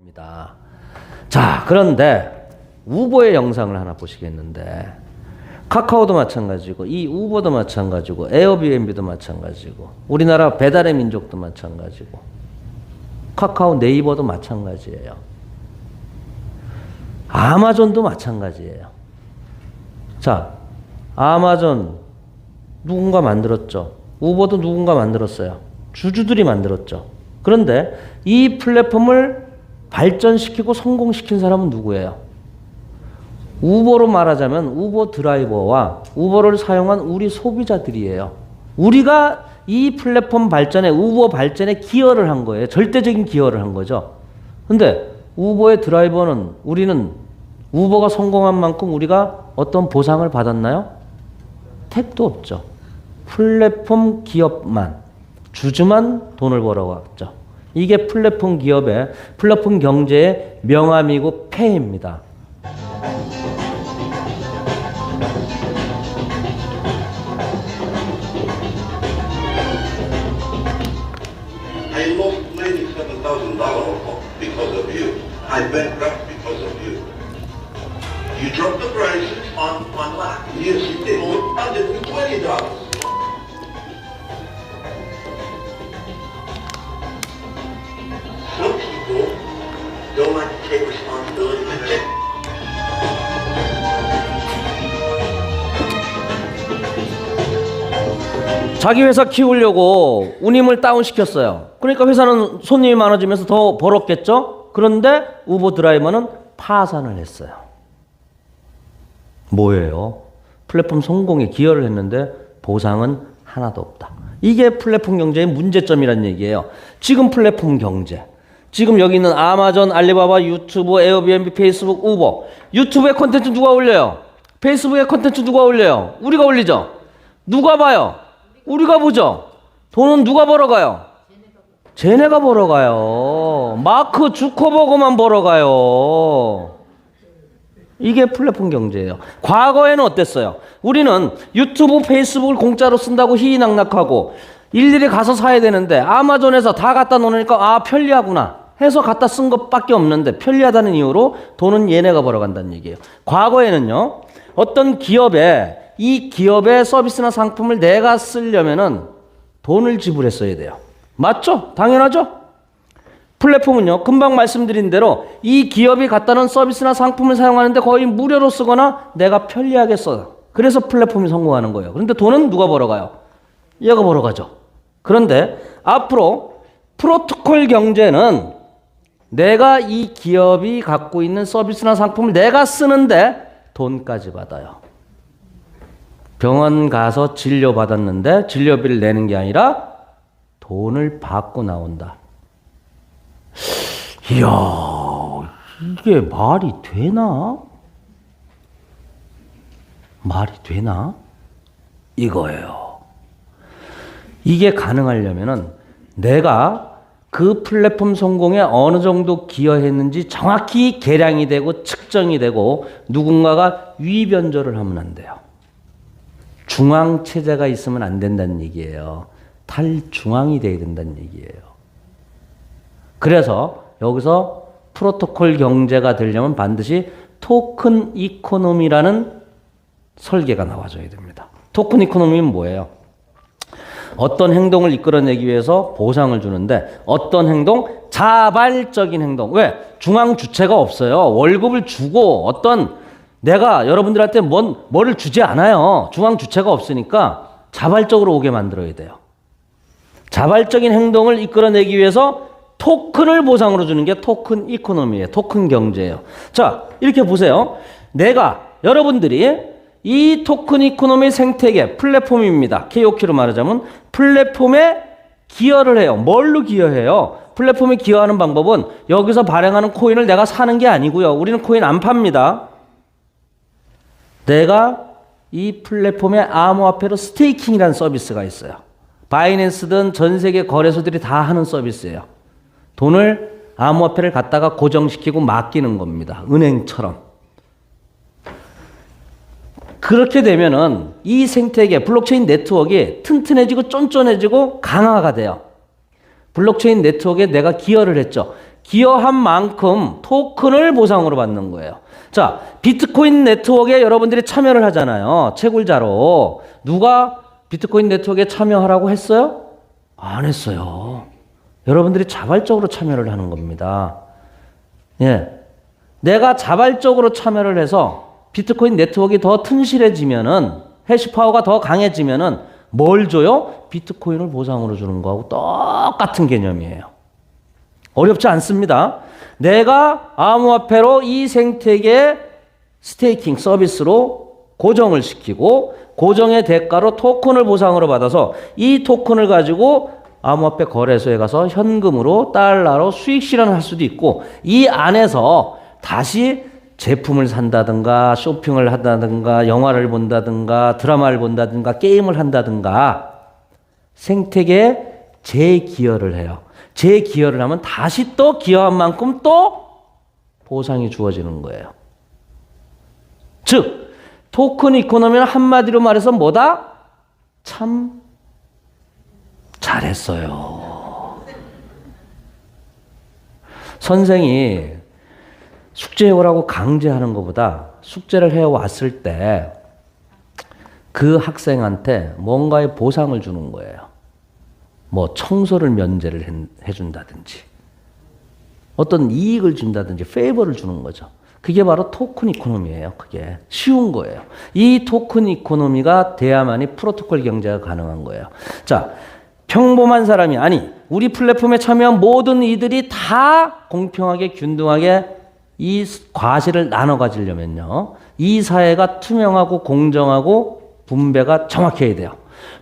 입니다. 자, 그런데 우버의 영상을 하나 보시겠는데 카카오도 마찬가지고 이 우버도 마찬가지고 에어비앤비도 마찬가지고 우리나라 배달의 민족도 마찬가지고 카카오 네이버도 마찬가지예요. 아마존도 마찬가지예요. 자, 아마존 누군가 만들었죠. 우버도 누군가 만들었어요. 주주들이 만들었죠. 그런데 이 플랫폼을 발전시키고 성공시킨 사람은 누구예요? 우버로 말하자면 우버 드라이버와 우버를 사용한 우리 소비자들이에요. 우리가 이 플랫폼 발전에 우버 발전에 기여를 한 거예요. 절대적인 기여를 한 거죠. 근데 우버의 드라이버는 우리는 우버가 성공한 만큼 우리가 어떤 보상을 받았나요? 택도 없죠. 플랫폼 기업만 주주만 돈을 벌어왔죠. 이게 플랫폼 기업의 플랫폼 경제의 명암이고 폐해입니다. I lost $97,000 because of you. I bankrupt because of you. You dropped the prices on land. Yes, you did. $120. Some people don't like to take responsibility for their 자기 회사 키우려고 운임을 다운시켰어요. 그러니까 회사는 손님이 많아지면서 더 벌었겠죠? 그런데 우버 드라이버는 파산을 했어요. 뭐예요? 플랫폼 성공에 기여를 했는데 보상은 하나도 없다. 이게 플랫폼 경제의 문제점이란 얘기예요. 지금 플랫폼 경제. 지금 여기 있는 아마존, 알리바바, 유튜브, 에어비앤비, 페이스북, 우버. 유튜브에 콘텐츠 누가 올려요? 페이스북에 콘텐츠 누가 올려요? 우리가 올리죠? 누가 봐요? 우리가 보죠? 돈은 누가 벌어가요? 쟤네가 벌어가요. 마크 주커버그만 벌어가요. 이게 플랫폼 경제예요. 과거에는 어땠어요? 우리는 유튜브, 페이스북을 공짜로 쓴다고 희희낙낙하고 일일이 가서 사야 되는데 아마존에서 다 갖다 놓으니까 아 편리하구나 해서 갖다 쓴 것밖에 없는데 편리하다는 이유로 돈은 얘네가 벌어간다는 얘기예요. 과거에는요. 어떤 기업에 이 기업의 서비스나 상품을 내가 쓰려면은 돈을 지불했어야 돼요. 맞죠? 당연하죠? 플랫폼은요, 금방 말씀드린 대로 이 기업이 갖다 놓은 서비스나 상품을 사용하는데 거의 무료로 쓰거나 내가 편리하게 써요. 그래서 플랫폼이 성공하는 거예요. 그런데 돈은 누가 벌어가요? 얘가 벌어가죠. 그런데 앞으로 프로토콜 경제는 내가 이 기업이 갖고 있는 서비스나 상품을 내가 쓰는데 돈까지 받아요. 병원 가서 진료 받았는데 진료비를 내는 게 아니라 돈을 받고 나온다. 이야, 이게 말이 되나? 말이 되나? 이거예요. 이게 가능하려면은 내가 그 플랫폼 성공에 어느 정도 기여했는지 정확히 계량이 되고 측정이 되고 누군가가 위변조를 하면 안 돼요. 중앙체제가 있으면 안 된다는 얘기예요. 탈중앙이 돼야 된다는 얘기예요. 그래서 여기서 프로토콜 경제가 되려면 반드시 토큰 이코노미라는 설계가 나와줘야 됩니다. 토큰 이코노미는 뭐예요? 어떤 행동을 이끌어내기 위해서 보상을 주는데 어떤 행동? 자발적인 행동. 왜? 중앙 주체가 없어요. 월급을 주고 어떤 내가 여러분들한테 뭐를 주지 않아요. 중앙 주체가 없으니까 자발적으로 오게 만들어야 돼요. 자발적인 행동을 이끌어내기 위해서 토큰을 보상으로 주는 게 토큰 이코노미예요. 토큰 경제예요. 자, 이렇게 보세요. 여러분들이 이 토큰 이코노미 생태계 플랫폼입니다. KOK로 말하자면 플랫폼에 기여를 해요. 뭘로 기여해요? 플랫폼에 기여하는 방법은 여기서 발행하는 코인을 내가 사는 게 아니고요. 우리는 코인 안 팝니다. 내가 이 플랫폼의 암호화폐로 스테이킹이라는 서비스가 있어요. 바이낸스든 전 세계 거래소들이 다 하는 서비스예요. 돈을 암호화폐를 갖다가 고정시키고 맡기는 겁니다. 은행처럼. 그렇게 되면은 이 생태계 블록체인 네트워크가 튼튼해지고 쫀쫀해지고 강화가 돼요. 블록체인 네트워크에 내가 기여를 했죠. 기여한 만큼 토큰을 보상으로 받는 거예요. 자, 비트코인 네트워크에 여러분들이 참여를 하잖아요. 채굴자로. 누가 비트코인 네트워크에 참여하라고 했어요? 안 했어요. 여러분들이 자발적으로 참여를 하는 겁니다. 예. 내가 자발적으로 참여를 해서 비트코인 네트워크가 더 튼실해지면은, 해시파워가 더 강해지면은 뭘 줘요? 비트코인을 보상으로 주는 거하고 똑같은 개념이에요. 어렵지 않습니다. 내가 암호화폐로 이 생태계 스테이킹 서비스로 고정을 시키고 고정의 대가로 토큰을 보상으로 받아서 이 토큰을 가지고 암호화폐 거래소에 가서 현금으로 달러로 수익 실현할 수도 있고 이 안에서 다시 제품을 산다든가 쇼핑을 한다든가 영화를 본다든가 드라마를 본다든가 게임을 한다든가 생태계에 재기여를 해요. 재기여를 하면 다시 또 기여한 만큼 또 보상이 주어지는 거예요. 즉 토큰 이코노미는 한마디로 말해서 뭐다? 참 잘했어요. 선생이 숙제해오라고 강제하는 것보다 숙제를 해왔을 때 그 학생한테 뭔가의 보상을 주는 거예요. 뭐 청소를 면제를 해준다든지 어떤 이익을 준다든지 페이버를 주는 거죠. 그게 바로 토큰 이코노미예요. 그게 쉬운 거예요. 이 토큰 이코노미가 돼야만이 프로토콜 경제가 가능한 거예요. 자, 평범한 사람이 아니 우리 플랫폼에 참여한 모든 이들이 다 공평하게 균등하게 이 과실을 나눠 가지려면요. 이 사회가 투명하고 공정하고 분배가 정확해야 돼요.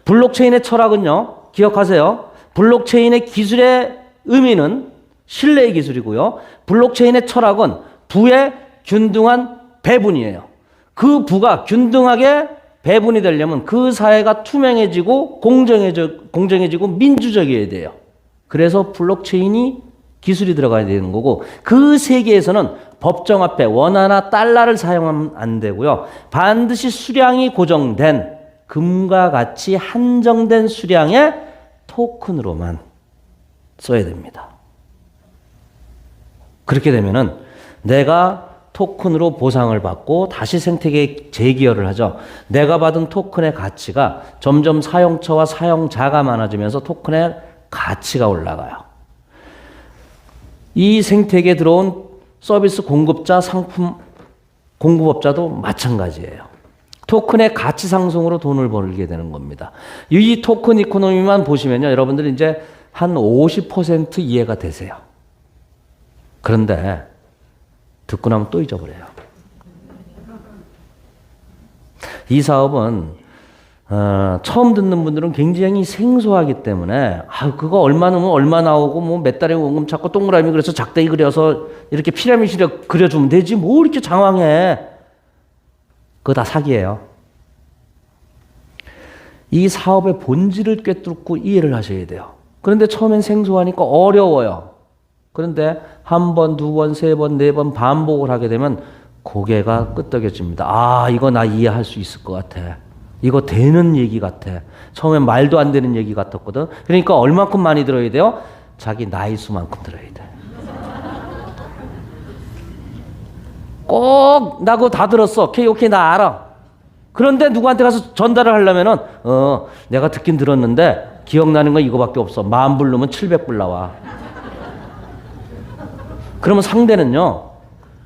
블록체인의 철학은요. 기억하세요. 블록체인의 기술의 의미는 신뢰의 기술이고요. 블록체인의 철학은 부의 균등한 배분이에요. 그 부가 균등하게 배분이 되려면 그 사회가 투명해지고 공정해지고 민주적이어야 돼요. 그래서 블록체인이 기술이 들어가야 되는 거고 그 세계에서는 법정화폐 원화나 달러를 사용하면 안 되고요. 반드시 수량이 고정된 금과 같이 한정된 수량의 토큰으로만 써야 됩니다. 그렇게 되면은 내가 토큰으로 보상을 받고 다시 생태계에 재기여를 하죠. 내가 받은 토큰의 가치가 점점 사용처와 사용자가 많아지면서 토큰의 가치가 올라가요. 이 생태계에 들어온 서비스 공급자, 상품 공급업자도 마찬가지예요. 토큰의 가치 상승으로 돈을 벌게 되는 겁니다. 이 토큰 이코노미만 보시면요. 여러분들이 이제 한 50% 이해가 되세요. 그런데 듣고 나면 또 잊어버려요. 이 사업은 처음 듣는 분들은 굉장히 생소하기 때문에 그거 얼마 넣으면 얼마 나오고 뭐 몇 달에 원금 찾고 동그라미 그래서 작대기 그려서 이렇게 피라미드를 그려주면 되지 뭐 이렇게 장황해. 그거 다 사기예요. 이 사업의 본질을 꿰뚫고 이해를 하셔야 돼요. 그런데 처음엔 생소하니까 어려워요. 그런데 한 번, 두 번, 세 번, 네 번 반복을 하게 되면 고개가 끄덕여집니다. 이거 나 이해할 수 있을 것 같아. 이거 되는 얘기 같아. 처음엔 말도 안 되는 얘기 같았거든. 그러니까 얼마큼 많이 들어야 돼요? 자기 나이 수만큼 들어야 돼. 꼭 나 그거 다 들었어. 오케이 나 알아. 그런데 누구한테 가서 전달을 하려면은 내가 듣긴 들었는데 기억나는 건 이거밖에 없어. 10,000불 넣으면 700불 나와. 그러면 상대는요.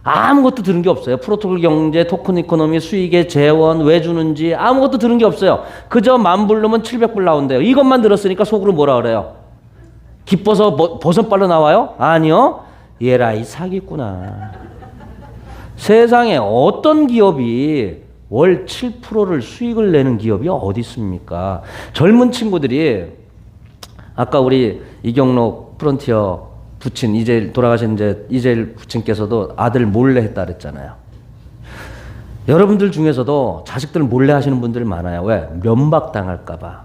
아무것도 들은 게 없어요. 프로토콜 경제, 토큰 이코노미, 수익의 재원, 왜 주는지 아무것도 들은 게 없어요. 그저 10,000불 넣으면 700불 나온대요. 이것만 들었으니까 속으로 뭐라 그래요? 기뻐서 버선발로 나와요? 아니요. 얘라 이 사기꾼아. 세상에 어떤 기업이 월 7%를 수익을 내는 기업이 어디 있습니까? 젊은 친구들이 아까 우리 이경록 프론티어 부친 이재일 돌아가신 이재일 부친께서도 아들 몰래 했다 그랬잖아요. 여러분들 중에서도 자식들 몰래 하시는 분들 많아요. 왜? 면박당할까 봐.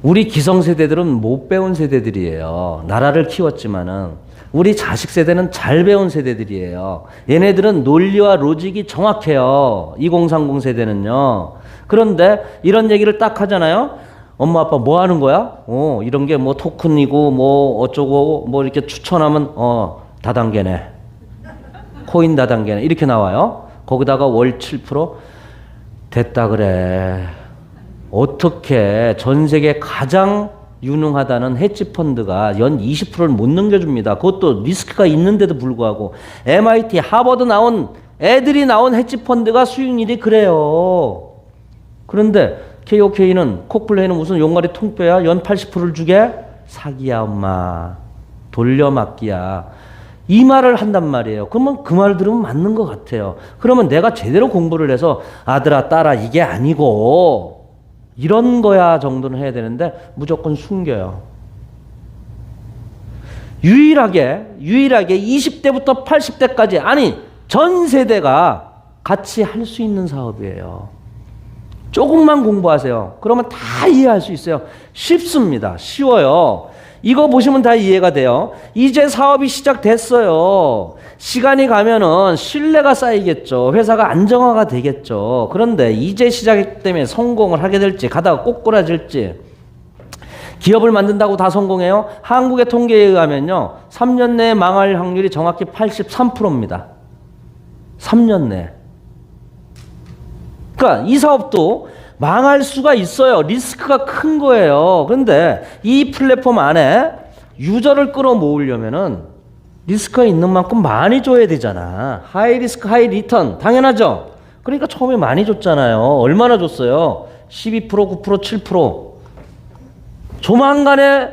우리 기성세대들은 못 배운 세대들이에요. 나라를 키웠지만은 우리 자식 세대는 잘 배운 세대들이에요. 얘네들은 논리와 로직이 정확해요. 2030 세대는요. 그런데 이런 얘기를 딱 하잖아요. 엄마 아빠 뭐 하는 거야? 이런 게 뭐 토큰이고 뭐 어쩌고 뭐 이렇게 추천하면 다단계네. 코인 다단계네. 이렇게 나와요. 거기다가 월 7% 됐다 그래. 어떻게 전 세계 가장 유능하다는 헤지펀드가 연 20%를 못 넘겨줍니다. 그것도 리스크가 있는데도 불구하고 MIT, 하버드 나온 애들이 나온 헤지펀드가 수익률이 그래요. 그런데 KOK는 콕플레이는 무슨 용가리 통뼈야? 연 80%를 주게? 사기야 엄마. 돌려막기야. 이 말을 한단 말이에요. 그러면 그 말 들으면 맞는 것 같아요. 그러면 내가 제대로 공부를 해서 아들아 딸아 이게 아니고 이런 거야 정도는 해야 되는데 무조건 숨겨요. 유일하게 20대부터 80대까지 아니 전 세대가 같이 할 수 있는 사업이에요. 조금만 공부하세요. 그러면 다 이해할 수 있어요. 쉽습니다. 쉬워요. 이거 보시면 다 이해가 돼요. 이제 사업이 시작됐어요. 시간이 가면은 신뢰가 쌓이겠죠. 회사가 안정화가 되겠죠. 그런데 이제 시작했기 때문에 성공을 하게 될지 가다가 꼬꾸라질지 기업을 만든다고 다 성공해요? 한국의 통계에 의하면요. 3년 내에 망할 확률이 정확히 83%입니다. 3년 내에. 그러니까 이 사업도 망할 수가 있어요. 리스크가 큰 거예요. 그런데 이 플랫폼 안에 유저를 끌어모으려면은 리스크가 있는 만큼 많이 줘야 되잖아. 하이 리스크 하이 리턴 당연하죠. 그러니까 처음에 많이 줬잖아요. 얼마나 줬어요? 12%, 9%, 7%. 조만간에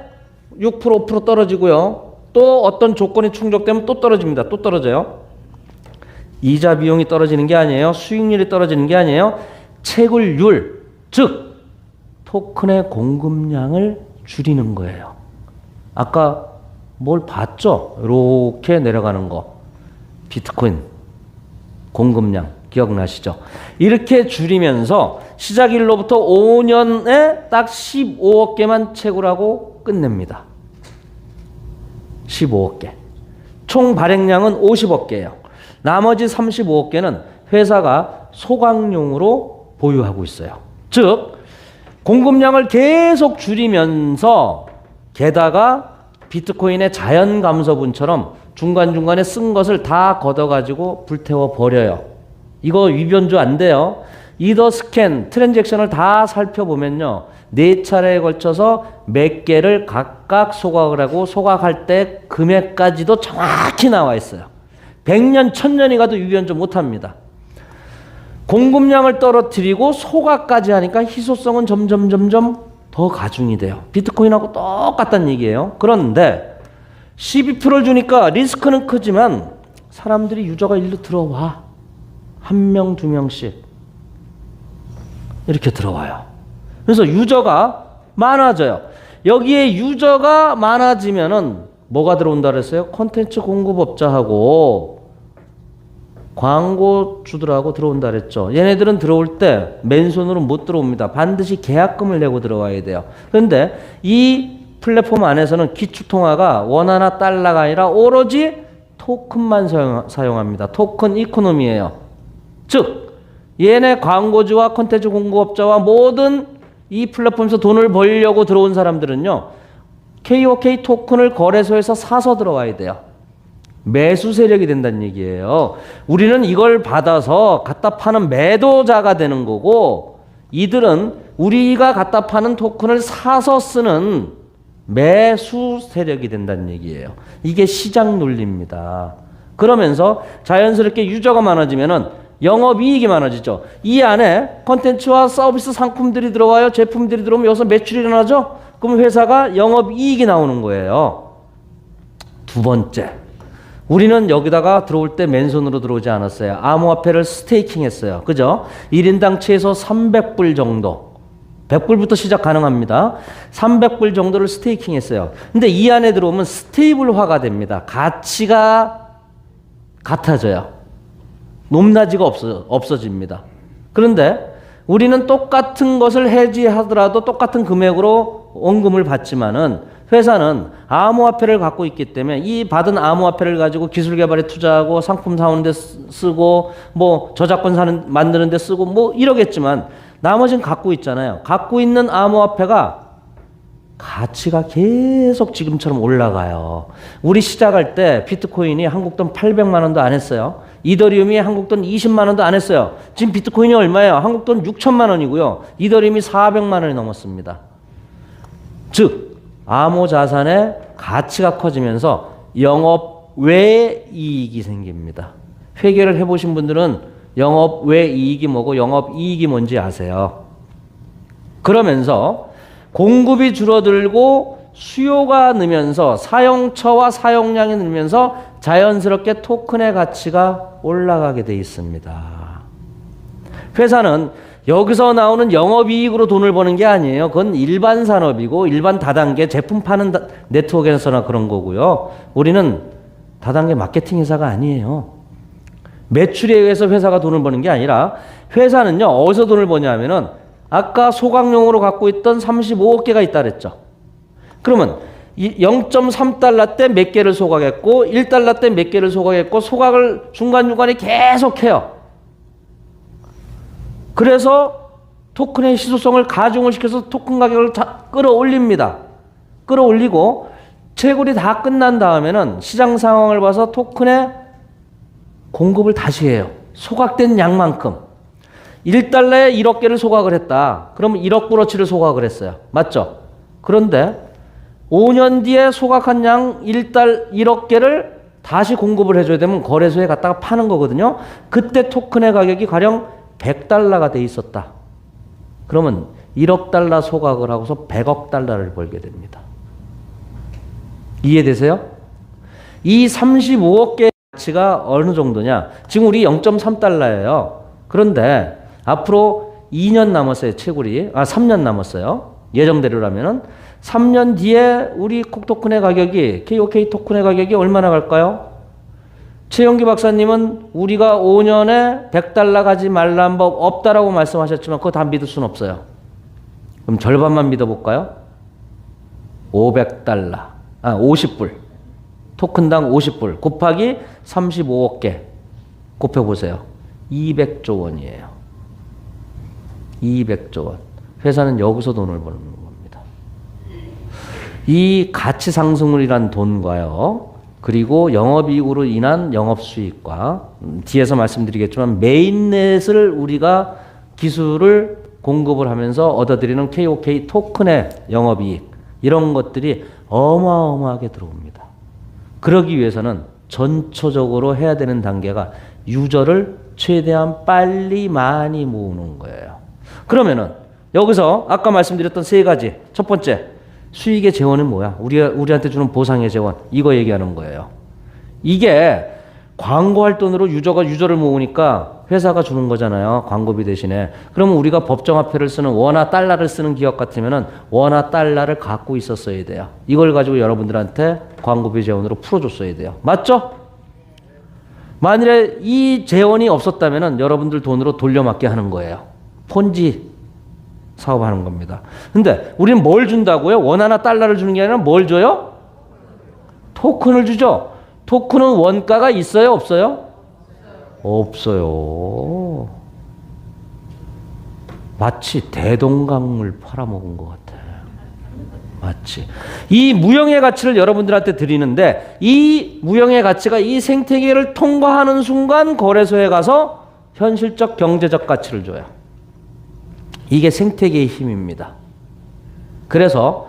6%, 5% 떨어지고요. 또 어떤 조건이 충족되면 또 떨어집니다. 또 떨어져요. 이자 비용이 떨어지는 게 아니에요. 수익률이 떨어지는 게 아니에요. 채굴율, 즉 토큰의 공급량을 줄이는 거예요. 아까 뭘 봤죠? 이렇게 내려가는 거. 비트코인 공급량 기억나시죠? 이렇게 줄이면서 시작일로부터 5년에 딱 15억 개만 채굴하고 끝냅니다. 15억 개. 총 발행량은 50억 개예요. 나머지 35억 개는 회사가 소각용으로 보유하고 있어요. 즉 공급량을 계속 줄이면서 게다가 비트코인의 자연 감소분처럼 중간중간에 쓴 것을 다 걷어가지고 불태워 버려요. 이거 위변조 안 돼요. 이더 스캔, 트랜잭션을 다 살펴보면요. 4차례에 걸쳐서 몇 개를 각각 소각을 하고 소각할 때 금액까지도 정확히 나와 있어요. 100년, 1000년이 가도 위변조 못합니다. 공급량을 떨어뜨리고 소각까지 하니까 희소성은 점점 더 가중이 돼요. 비트코인하고 똑같다는 얘기예요. 그런데 12%를 주니까 리스크는 크지만 사람들이 유저가 일로 들어와. 1명, 2명씩 이렇게 들어와요. 그래서 유저가 많아져요. 여기에 유저가 많아지면은 뭐가 들어온다 그랬어요? 콘텐츠 공급업자하고 광고주들하고 들어온다 그랬죠. 얘네들은 들어올 때 맨손으로 못 들어옵니다. 반드시 계약금을 내고 들어와야 돼요. 그런데 이 플랫폼 안에서는 기축통화가 원화나 달러가 아니라 오로지 토큰만 사용합니다. 토큰 이코노미예요. 즉 얘네 광고주와 콘텐츠 공급업자와 모든 이 플랫폼에서 돈을 벌려고 들어온 사람들은요. KOK 토큰을 거래소에서 사서 들어와야 돼요. 매수 세력이 된다는 얘기예요. 우리는 이걸 받아서 갖다 파는 매도자가 되는 거고 이들은 우리가 갖다 파는 토큰을 사서 쓰는 매수 세력이 된다는 얘기예요. 이게 시장 논리입니다. 그러면서 자연스럽게 유저가 많아지면은 영업이익이 많아지죠. 이 안에 콘텐츠와 서비스 상품들이 들어와요. 제품들이 들어오면 여기서 매출이 일어나죠. 그럼 회사가 영업이익이 나오는 거예요. 두 번째, 우리는 여기다가 들어올 때 맨손으로 들어오지 않았어요. 암호화폐를 스테이킹 했어요. 그죠? 1인당 최소 300불 정도. 100불부터 시작 가능합니다. 300불 정도를 스테이킹 했어요. 근데 이 안에 들어오면 스테이블화가 됩니다. 가치가 같아져요. 높낮이가 없어집니다. 그런데 우리는 똑같은 것을 해지하더라도 똑같은 금액으로 원금을 받지만은 회사는 암호화폐를 갖고 있기 때문에 이 받은 암호화폐를 가지고 기술 개발에 투자하고 상품 사오는 데 쓰고 뭐 저작권 만드는 데 쓰고 뭐 이러겠지만 나머지는 갖고 있잖아요. 갖고 있는 암호화폐가 가치가 계속 지금처럼 올라가요. 우리 시작할 때 비트코인이 한국 돈 800만 원도 안 했어요. 이더리움이 한국 돈 20만 원도 안 했어요. 지금 비트코인이 얼마예요? 한국 돈 6천만 원이고요. 이더리움이 400만 원이 넘었습니다. 즉 암호 자산의 가치가 커지면서 영업 외 이익이 생깁니다. 회계를 해보신 분들은 영업 외 이익이 뭐고 영업 이익이 뭔지 아세요. 그러면서 공급이 줄어들고 수요가 늘면서 사용처와 사용량이 늘면서 자연스럽게 토큰의 가치가 올라가게 돼 있습니다. 회사는 여기서 나오는 영업이익으로 돈을 버는 게 아니에요. 그건 일반 산업이고 일반 다단계 제품 파는 네트워크에서나 그런 거고요. 우리는 다단계 마케팅 회사가 아니에요. 매출에 의해서 회사가 돈을 버는 게 아니라 회사는요. 어디서 돈을 버냐면은 아까 소각용으로 갖고 있던 35억 개가 있다 그랬죠. 그러면 0.3달러 때 몇 개를 소각했고 1달러 때 몇 개를 소각했고 소각을 중간중간에 계속해요. 그래서 토큰의 희소성을 가중을 시켜서 토큰 가격을 끌어올립니다. 끌어올리고 채굴이 다 끝난 다음에는 시장 상황을 봐서 토큰의 공급을 다시 해요. 소각된 양만큼. 1달러에 1억 개를 소각을 했다. 그러면 1억 불어치를 소각을 했어요. 맞죠? 그런데 5년 뒤에 소각한 양 1억 개를 다시 공급을 해줘야 되면 거래소에 갔다가 파는 거거든요. 그때 토큰의 가격이 가령 100달러가 돼 있었다. 그러면 1억 달러 소각을 하고서 100억 달러를 벌게 됩니다. 이해되세요? 이 35억 개의 가치가 어느 정도냐? 지금 우리 0.3달러예요. 그런데 앞으로 2년 남았어요. 채굴이. 3년 남았어요. 예정대로라면은 3년 뒤에 우리 콕토큰의 가격이 KOK 토큰의 가격이 얼마나 갈까요? 최영기 박사님은 우리가 5년에 100달러 가지 말라는 법 없다라고 말씀하셨지만 그거 다 믿을 수는 없어요. 그럼 절반만 믿어볼까요? 500달러. 50불. 토큰당 50불 곱하기 35억 개 곱해보세요. 200조 원이에요. 200조 원. 회사는 여기서 돈을 버는 겁니다. 이 가치 상승을 일한 돈과요. 그리고 영업이익으로 인한 영업수익과 뒤에서 말씀드리겠지만 메인넷을 우리가 기술을 공급을 하면서 얻어들이는 KOK 토큰의 영업이익 이런 것들이 어마어마하게 들어옵니다. 그러기 위해서는 전초적으로 해야 되는 단계가 유저를 최대한 빨리 많이 모으는 거예요. 그러면은 여기서 아까 말씀드렸던 세 가지. 첫 번째, 수익의 재원은 뭐야? 우리한테 주는 보상의 재원. 이거 얘기하는 거예요. 이게 광고할 돈으로 유저를 모으니까 회사가 주는 거잖아요. 광고비 대신에. 그러면 우리가 법정화폐를 쓰는 원화 달러를 쓰는 기업 같으면은 원화 달러를 갖고 있었어야 돼요. 이걸 가지고 여러분들한테 광고비 재원으로 풀어줬어야 돼요. 맞죠? 만일에 이 재원이 없었다면은 여러분들 돈으로 돌려막기 하는 거예요. 폰지 사업하는 겁니다. 근데 우리는 뭘 준다고요? 원화나 달러를 주는 게 아니라 뭘 줘요? 토큰을 주죠. 토큰은 원가가 있어요? 없어요? 없어요. 마치 대동강물 팔아먹은 것 같아. 마치. 이 무형의 가치를 여러분들한테 드리는데 이 무형의 가치가 이 생태계를 통과하는 순간 거래소에 가서 현실적 경제적 가치를 줘요. 이게 생태계의 힘입니다. 그래서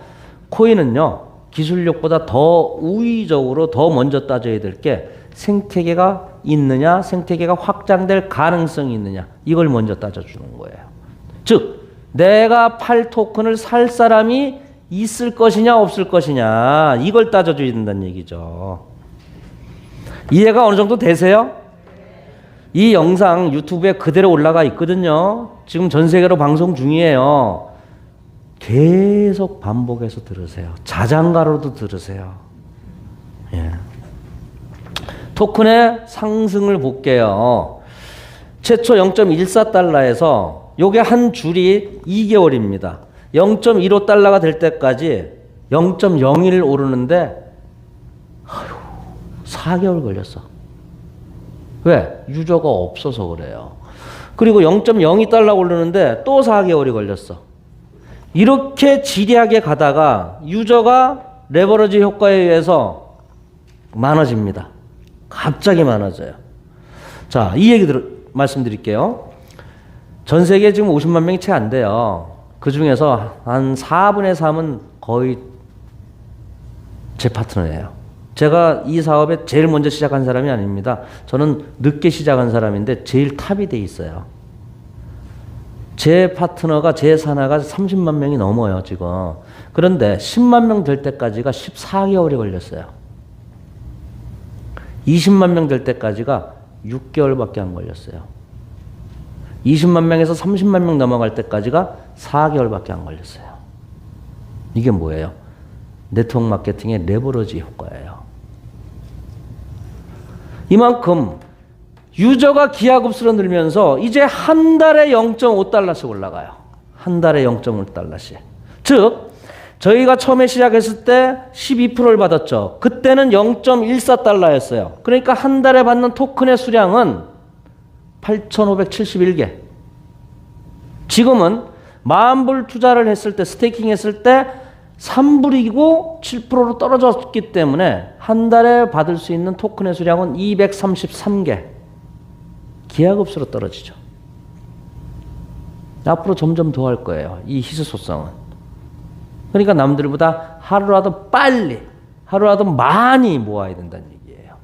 코인은요. 기술력보다 더 우위적으로 더 먼저 따져야 될 게 생태계가 있느냐, 생태계가 확장될 가능성이 있느냐 이걸 먼저 따져주는 거예요. 즉 내가 팔 토큰을 살 사람이 있을 것이냐 없을 것이냐 이걸 따져줘야 된다는 얘기죠. 이해가 어느 정도 되세요? 이 영상 유튜브에 그대로 올라가 있거든요. 지금 전 세계로 방송 중이에요. 계속 반복해서 들으세요. 자장가로도 들으세요. 예. 토큰의 상승을 볼게요. 최초 0.14달러에서 요게 한 줄이 2개월입니다. 0.15달러가 될 때까지 0.01 오르는데 4개월 걸렸어. 왜? 유저가 없어서 그래요. 그리고 0.02달러 오르는데 또 4개월이 걸렸어. 이렇게 지리하게 가다가 유저가 레버러지 효과에 의해서 많아집니다. 갑자기 많아져요. 자, 이 얘기 말씀드릴게요. 전 세계에 지금 50만 명이 채 안 돼요. 그 중에서 한 4분의 3은 거의 제 파트너예요. 제가 이 사업에 제일 먼저 시작한 사람이 아닙니다. 저는 늦게 시작한 사람인데 제일 탑이 돼 있어요. 제 파트너가, 제 산하가 30만 명이 넘어요, 지금. 그런데 10만 명 될 때까지가 14개월이 걸렸어요. 20만 명 될 때까지가 6개월밖에 안 걸렸어요. 20만 명에서 30만 명 넘어갈 때까지가 4개월밖에 안 걸렸어요. 이게 뭐예요? 네트워크 마케팅의 레버러지 효과예요. 이만큼 유저가 기하급수로 늘면서 이제 한 달에 0.5달러씩 올라가요. 한 달에 0.5달러씩. 즉 저희가 처음에 시작했을 때 12%를 받았죠. 그때는 0.14달러였어요. 그러니까 한 달에 받는 토큰의 수량은 8,571개. 지금은 10,000불 투자를 했을 때, 스테이킹 했을 때 3불이고 7%로 떨어졌기 때문에 한 달에 받을 수 있는 토큰의 수량은 233개. 기하급수로 떨어지죠. 앞으로 점점 더 할 거예요. 이 희소성은. 그러니까 남들보다 하루라도 빨리, 하루라도 많이 모아야 된다는 얘기예요.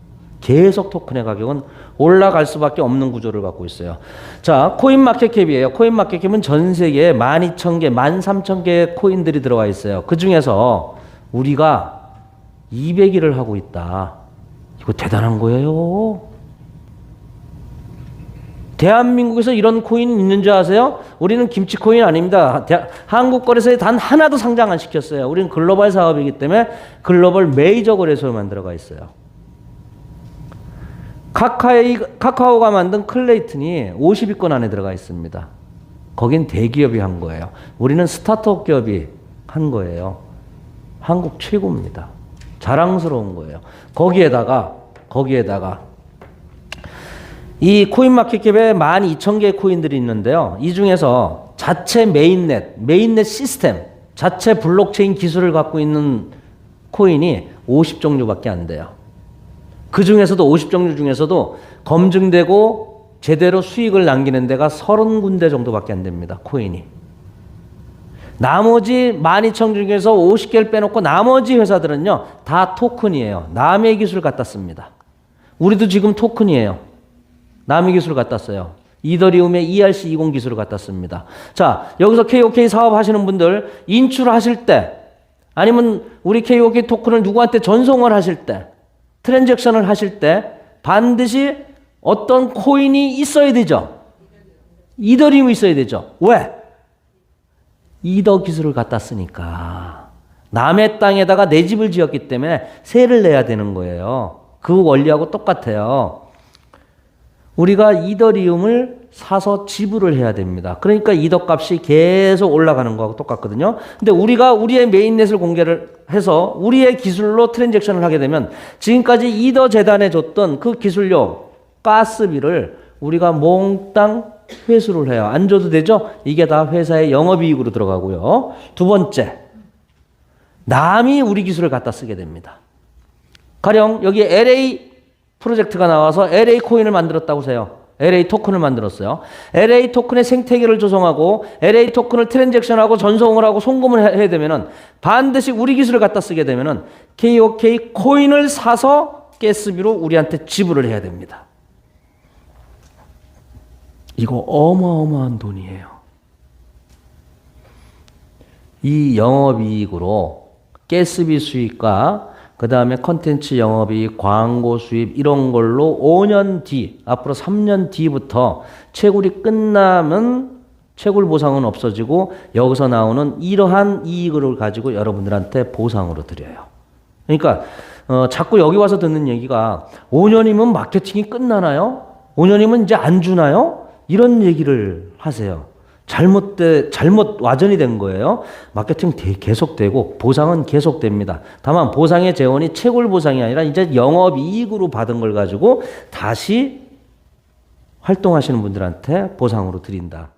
계속 토큰의 가격은 올라갈 수밖에 없는 구조를 갖고 있어요. 자, 코인마켓캡이에요. 코인마켓캡은 전 세계에 12,000개, 13,000개의 코인들이 들어와 있어요. 그 중에서 우리가 200일을 하고 있다. 이거 대단한 거예요. 대한민국에서 이런 코인 있는 줄 아세요? 우리는 김치 코인 아닙니다. 한국 거래소에 단 하나도 상장 안 시켰어요. 우리는 글로벌 사업이기 때문에 글로벌 메이저 거래소에만 들어가 있어요. 카카오가 만든 클레이튼이 50위권 안에 들어가 있습니다. 거긴 대기업이 한 거예요. 우리는 스타트업 기업이 한 거예요. 한국 최고입니다. 자랑스러운 거예요. 거기에다가 이 코인마켓캡에 12,000개의 코인들이 있는데요. 이 중에서 자체 메인넷 시스템, 자체 블록체인 기술을 갖고 있는 코인이 50종류밖에 안 돼요. 그 중에서도 50종류 중에서도 검증되고 제대로 수익을 남기는 데가 30군데 정도밖에 안 됩니다. 코인이. 나머지 12,000 중에서 50개를 빼놓고 나머지 회사들은요. 다 토큰이에요. 남의 기술 갖다 씁니다. 우리도 지금 토큰이에요. 남의 기술을 갖다 써요. 이더리움의 ERC20 기술을 갖다 씁니다. 자, 여기서 KOK 사업 하시는 분들 인출하실 때 아니면 우리 KOK 토큰을 누구한테 전송을 하실 때 트랜잭션을 하실 때 반드시 어떤 코인이 있어야 되죠. 이더리움이 있어야 되죠. 왜? 이더 기술을 갖다 쓰니까. 남의 땅에다가 내 집을 지었기 때문에 세를 내야 되는 거예요. 그 원리하고 똑같아요. 우리가 이더리움을 사서 지불을 해야 됩니다. 그러니까 이더 값이 계속 올라가는 거하고 똑같거든요. 근데 우리가 우리의 메인넷을 공개를 해서 우리의 기술로 트랜잭션을 하게 되면 지금까지 이더 재단에 줬던 그 기술료, 가스비를 우리가 몽땅 회수를 해요. 안 줘도 되죠? 이게 다 회사의 영업이익으로 들어가고요. 두 번째, 남이 우리 기술을 갖다 쓰게 됩니다. 가령 여기 LA 프로젝트가 나와서 LA 코인을 만들었다고 하세요. LA 토큰을 만들었어요. LA 토큰의 생태계를 조성하고 LA 토큰을 트랜잭션하고 전송을 하고 송금을 해야 되면은 반드시 우리 기술을 갖다 쓰게 되면은 KOK 코인을 사서 가스비로 우리한테 지불을 해야 됩니다. 이거 어마어마한 돈이에요. 이 영업이익으로 가스비 수익과 그 다음에 컨텐츠 영업이익, 광고 수입 이런 걸로 5년 뒤, 앞으로 3년 뒤부터 채굴이 끝나면 채굴 보상은 없어지고 여기서 나오는 이러한 이익을 가지고 여러분들한테 보상으로 드려요. 그러니까 자꾸 여기 와서 듣는 얘기가 5년이면 마케팅이 끝나나요? 5년이면 이제 안 주나요? 이런 얘기를 하세요. 잘못 와전이 된 거예요. 마케팅 계속되고 보상은 계속됩니다. 다만 보상의 재원이 채굴 보상이 아니라 이제 영업이익으로 받은 걸 가지고 다시 활동하시는 분들한테 보상으로 드린다.